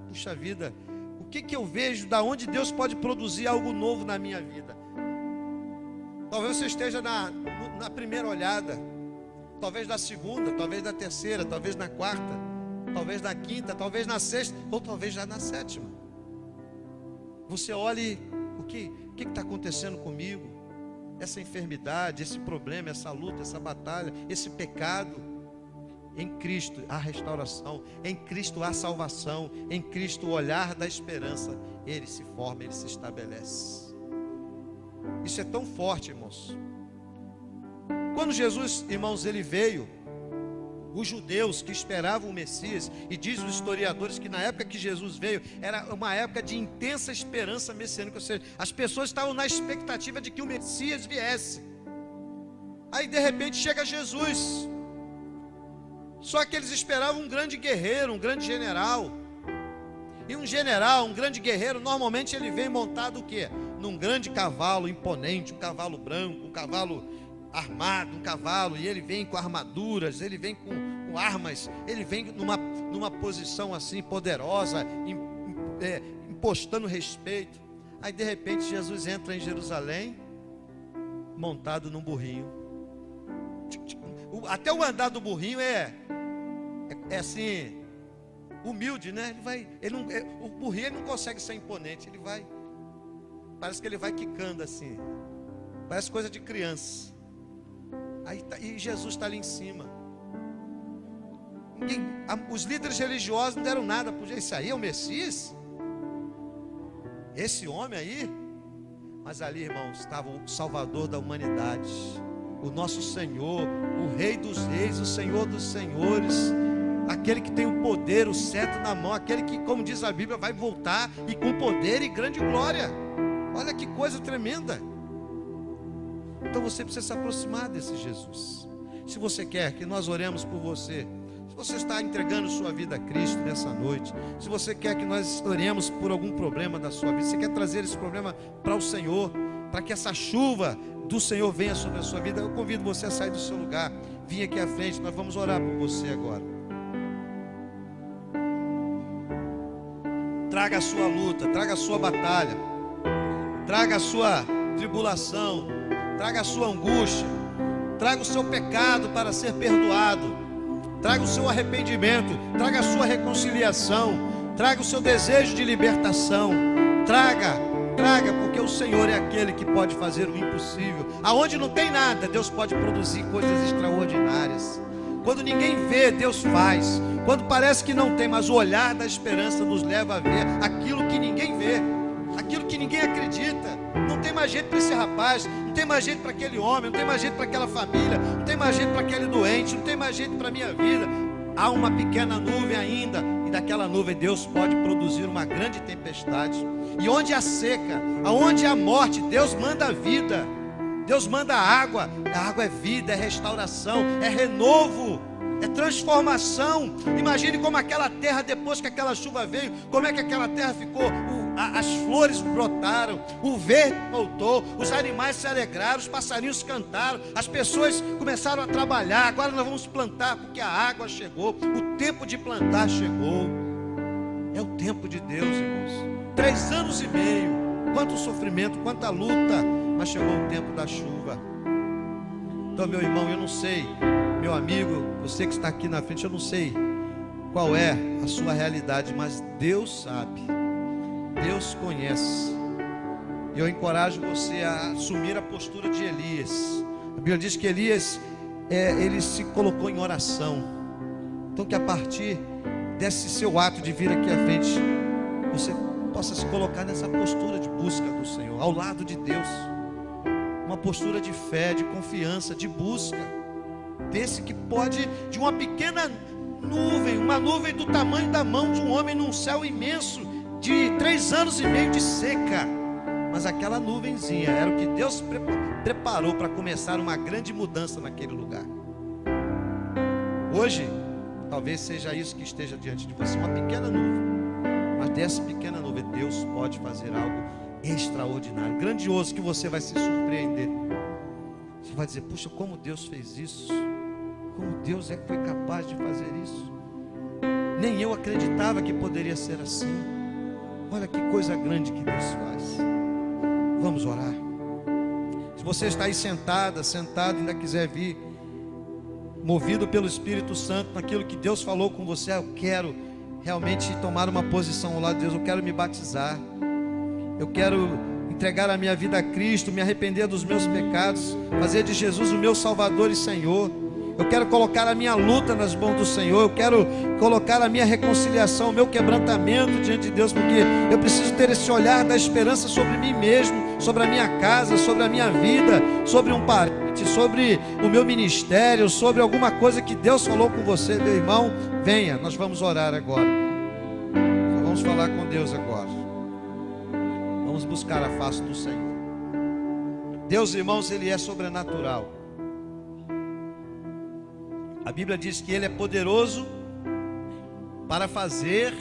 Puxa vida, o que eu vejo? Da onde Deus pode produzir algo novo na minha vida? Talvez você esteja na primeira olhada, talvez na segunda, talvez na terceira, talvez na quarta, talvez na quinta, talvez na sexta, ou talvez já na sétima. Você olhe, o que está acontecendo comigo? Essa enfermidade, esse problema, essa luta, essa batalha, esse pecado. Em Cristo há restauração, em Cristo há salvação, em Cristo o olhar da esperança, ele se forma, ele se estabelece. Isso é tão forte, irmãos. Quando Jesus, irmãos, ele veio, os judeus que esperavam o Messias, e diz os historiadores que na época que Jesus veio, era uma época de intensa esperança messiânica, ou seja, as pessoas estavam na expectativa de que o Messias viesse. Aí de repente chega Jesus. Só que eles esperavam um grande guerreiro, um grande general. E um general, um grande guerreiro, normalmente ele vem montado o quê? Num grande cavalo imponente, um cavalo branco, um cavalo armado, um cavalo, e ele vem com armaduras, ele vem com armas, ele vem numa posição assim poderosa, impostando respeito. Aí de repente Jesus entra em Jerusalém, montado num burrinho. Até o andar do burrinho é assim, humilde, né? O burrinho ele não consegue ser imponente, parece que ele vai quicando assim, parece coisa de criança. E Jesus está ali em cima. Os líderes religiosos não deram nada, esse aí é o Messias? Esse homem aí? Mas ali, irmãos, estava o Salvador da humanidade, o nosso Senhor, o Rei dos Reis, o Senhor dos Senhores, aquele que tem o poder, o cetro na mão, aquele que, como diz a Bíblia, vai voltar e com poder e grande glória. Olha que coisa tremenda. Então você precisa se aproximar desse Jesus. Se você quer que nós oremos por você, se você está entregando sua vida a Cristo nessa noite, se você quer que nós oremos por algum problema da sua vida, se você quer trazer esse problema para o Senhor, para que essa chuva do Senhor venha sobre a sua vida. Eu convido você a sair do seu lugar, vir aqui à frente, nós vamos orar por você agora. Traga a sua luta, traga a sua batalha, traga a sua tribulação, traga a sua angústia, traga o seu pecado para ser perdoado, traga o seu arrependimento, traga a sua reconciliação, traga o seu desejo de libertação, traga, porque o Senhor é aquele que pode fazer o impossível. Aonde não tem nada, Deus pode produzir coisas extraordinárias. Quando ninguém vê, Deus faz. Quando parece que não tem, mas o olhar da esperança nos leva a ver aquilo que ninguém vê, aquilo que ninguém acredita. Não tem mais jeito para esse rapaz, não tem mais jeito para aquele homem, não tem mais jeito para aquela família, não tem mais jeito para aquele doente, não tem mais jeito para a minha vida. Há uma pequena nuvem ainda, e daquela nuvem Deus pode produzir uma grande tempestade. E onde há seca, aonde há morte, Deus manda a vida, Deus manda a água é vida, é restauração, é renovo, é transformação. Imagine como aquela terra, depois que aquela chuva veio, como é que aquela terra ficou. As flores brotaram, o verde voltou, os animais se alegraram, os passarinhos cantaram, as pessoas começaram a trabalhar. Agora nós vamos plantar, porque a água chegou, o tempo de plantar chegou. É o tempo de Deus, irmãos. 3 anos e meio, quanto sofrimento, quanta luta, mas chegou o tempo da chuva. Então, meu irmão, eu não sei, meu amigo, você que está aqui na frente, eu não sei qual é a sua realidade, mas Deus sabe, Deus conhece. E eu encorajo você a assumir a postura de Elias. A Bíblia diz que Elias, ele se colocou em oração. Então que a partir desse seu ato de vir aqui à frente, você possa se colocar nessa postura de busca do Senhor, ao lado de Deus. Uma postura de fé, de confiança, de busca. Desse que pode, de uma pequena nuvem, uma nuvem do tamanho da mão de um homem num céu imenso, de 3 anos e meio de seca, mas aquela nuvenzinha era o que Deus preparou para começar uma grande mudança naquele lugar. Hoje, talvez seja isso que esteja diante de você, uma pequena nuvem, mas dessa pequena nuvem Deus pode fazer algo extraordinário, grandioso, que você vai se surpreender. Você vai dizer: puxa, como Deus fez isso, como Deus é que foi capaz de fazer isso, nem eu acreditava que poderia ser assim. Olha que coisa grande que Deus faz. Vamos orar. Se você está aí sentado, ainda quiser vir, movido pelo Espírito Santo, naquilo que Deus falou com você: eu quero realmente tomar uma posição ao lado de Deus, eu quero me batizar, eu quero entregar a minha vida a Cristo, me arrepender dos meus pecados, fazer de Jesus o meu Salvador e Senhor. Eu quero colocar a minha luta nas mãos do Senhor, eu quero colocar a minha reconciliação, o meu quebrantamento diante de Deus, porque eu preciso ter esse olhar da esperança sobre mim mesmo, sobre a minha casa, sobre a minha vida, sobre um parente, sobre o meu ministério, sobre alguma coisa que Deus falou com você. Meu irmão, venha, nós vamos orar agora. Vamos falar com Deus agora. Vamos buscar a face do Senhor. Deus, irmãos, Ele é sobrenatural. A Bíblia diz que Ele é poderoso para fazer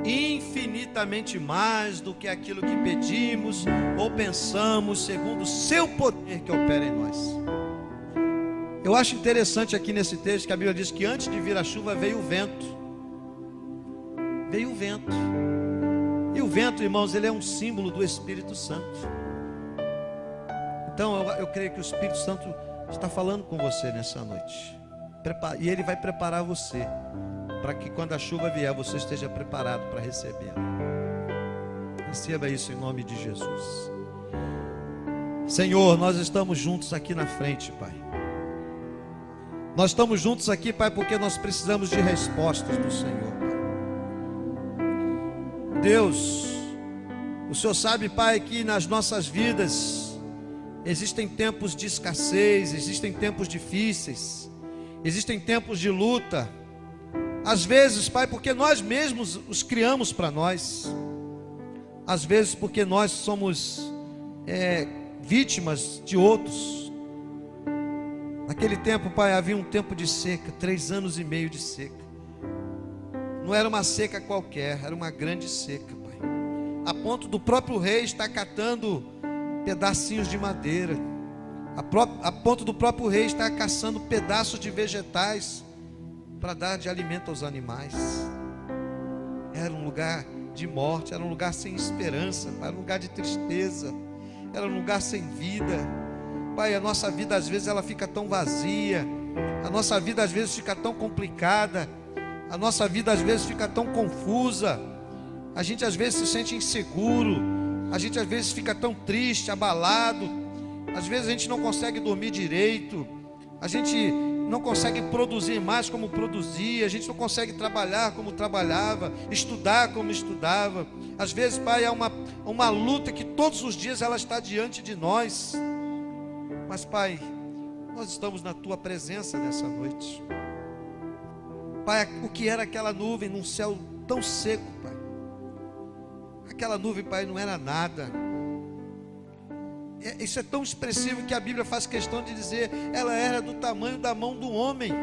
infinitamente mais do que aquilo que pedimos ou pensamos, segundo o seu poder que opera em nós. Eu acho interessante aqui nesse texto que a Bíblia diz que antes de vir a chuva veio o vento. Veio o vento. E o vento, irmãos, ele é um símbolo do Espírito Santo. Então eu creio que o Espírito Santo está falando com você nessa noite. E Ele vai preparar você para que quando a chuva vier, você esteja preparado para recebê-la. Receba isso em nome de Jesus. Senhor, nós estamos juntos aqui na frente, Pai. Nós estamos juntos aqui, Pai, porque nós precisamos de respostas do Senhor, Pai. Deus, o Senhor sabe, Pai, que nas nossas vidas existem tempos de escassez, existem tempos difíceis, existem tempos de luta. Às vezes, Pai, porque nós mesmos os criamos para nós. Às vezes porque nós somos vítimas de outros. Naquele tempo, Pai, havia um tempo de seca, 3 anos e meio de seca. Não era uma seca qualquer, era uma grande seca, Pai. A ponto do próprio rei estar catando pedacinhos de madeira, a ponto do próprio rei estar caçando pedaços de vegetais para dar de alimento aos animais. Era um lugar de morte, era um lugar sem esperança, era um lugar de tristeza, era um lugar sem vida. Pai, a nossa vida às vezes ela fica tão vazia, a nossa vida às vezes fica tão complicada, a nossa vida às vezes fica tão confusa, a gente às vezes se sente inseguro, a gente às vezes fica tão triste, abalado, às vezes a gente não consegue dormir direito, a gente não consegue produzir mais como produzia, a gente não consegue trabalhar como trabalhava, estudar como estudava. Às vezes, Pai, é uma luta que todos os dias ela está diante de nós. Mas, Pai, nós estamos na Tua presença nessa noite. Pai, o que era aquela nuvem num céu tão seco, Pai? Aquela nuvem, Pai, não era nada. Isso é tão expressivo que a Bíblia faz questão de dizer, ela era do tamanho da mão do homem.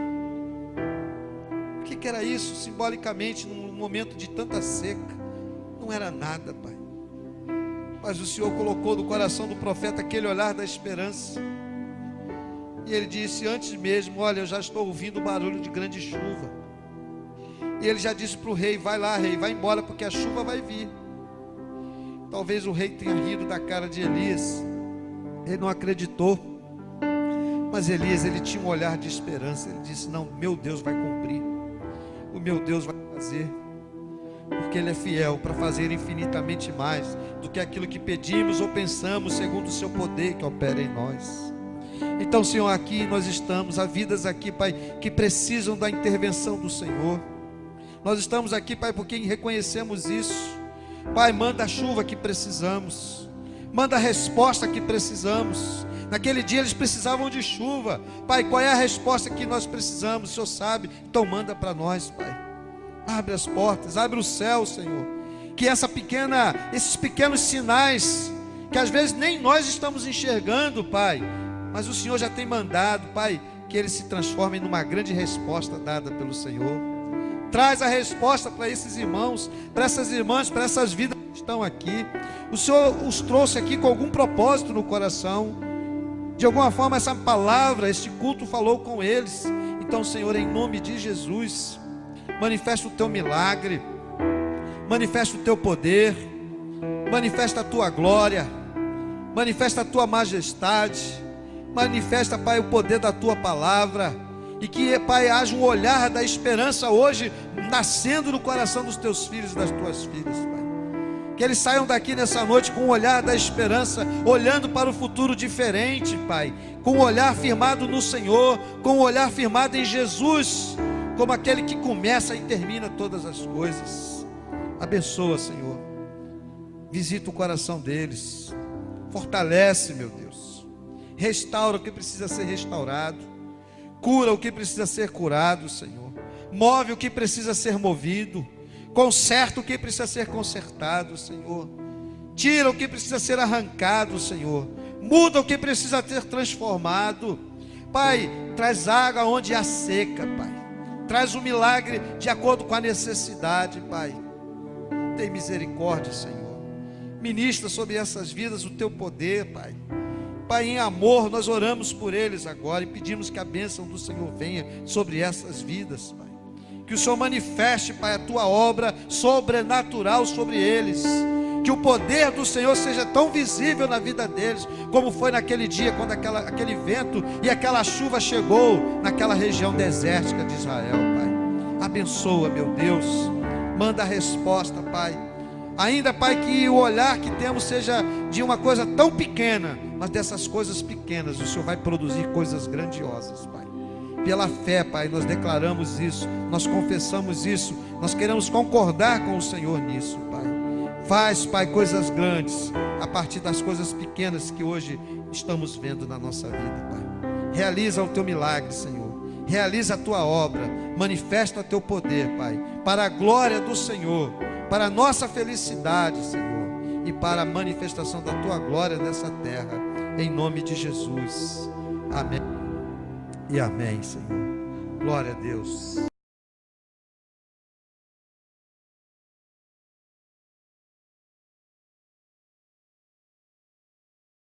O que era isso simbolicamente num momento de tanta seca? Não era nada, Pai. Mas o Senhor colocou no coração do profeta aquele olhar da esperança. E ele disse, antes mesmo, olha, eu já estou ouvindo o barulho de grande chuva. E ele já disse para o rei, vai lá, rei, vai embora, porque a chuva vai vir. Talvez o rei tenha rido da cara de Elias. Ele não acreditou. Mas Elias, ele tinha um olhar de esperança. Ele disse, não, meu Deus vai cumprir. O meu Deus vai fazer. Porque Ele é fiel para fazer infinitamente mais do que aquilo que pedimos ou pensamos, segundo o seu poder que opera em nós. Então, Senhor, aqui nós estamos, há vidas aqui, Pai, que precisam da intervenção do Senhor. Nós estamos aqui, Pai, porque reconhecemos isso. Pai, manda a chuva que precisamos, manda a resposta que precisamos. Naquele dia eles precisavam de chuva. Pai, qual é a resposta que nós precisamos? O Senhor sabe, então manda para nós, Pai. Abre as portas, abre o céu, Senhor. Que esses pequenos sinais, que às vezes nem nós estamos enxergando, Pai, mas o Senhor já tem mandado, Pai, que eles se transformem numa grande resposta dada pelo Senhor. Traz a resposta para esses irmãos, para essas irmãs, para essas vidas que estão aqui. O Senhor os trouxe aqui com algum propósito no coração. De alguma forma essa palavra, este culto falou com eles. Então, Senhor, em nome de Jesus, manifesta o Teu milagre, manifesta o Teu poder, manifesta a Tua glória, manifesta a Tua majestade, manifesta, Pai, o poder da Tua palavra. E que, Pai, haja um olhar da esperança hoje nascendo no coração dos Teus filhos e das Tuas filhas, Pai. Que eles saiam daqui nessa noite com o olhar da esperança, olhando para o futuro diferente, Pai, com o olhar firmado no Senhor, com o olhar firmado em Jesus, como aquele que começa e termina todas as coisas. Abençoa, Senhor, visita o coração deles, fortalece, meu Deus, restaura o que precisa ser restaurado, cura o que precisa ser curado, Senhor. Move o que precisa ser movido. Conserta o que precisa ser consertado, Senhor. Tira o que precisa ser arrancado, Senhor. Muda o que precisa ser transformado. Pai, traz água onde há seca, Pai. Traz o milagre de acordo com a necessidade, Pai. Tem misericórdia, Senhor. Ministra sobre essas vidas o Teu poder, Pai. Pai, em amor, nós oramos por eles agora e pedimos que a bênção do Senhor venha sobre essas vidas, Pai. Que o Senhor manifeste, Pai, a Tua obra sobrenatural sobre eles. Que o poder do Senhor seja tão visível na vida deles, como foi naquele dia, quando aquele vento e aquela chuva chegou naquela região desértica de Israel, Pai. Abençoa, meu Deus. Manda a resposta, Pai. Ainda, Pai, que o olhar que temos seja de uma coisa tão pequena, mas dessas coisas pequenas o Senhor vai produzir coisas grandiosas, Pai. Pela fé, Pai, nós declaramos isso, nós confessamos isso, nós queremos concordar com o Senhor nisso, Pai. Faz, Pai, coisas grandes a partir das coisas pequenas que hoje estamos vendo na nossa vida, Pai. Realiza o Teu milagre, Senhor. Realiza a Tua obra, manifesta o Teu poder, Pai, para a glória do Senhor, para a nossa felicidade, Senhor, e para a manifestação da Tua glória nessa terra, em nome de Jesus. Amém e amém, Senhor. Glória a Deus.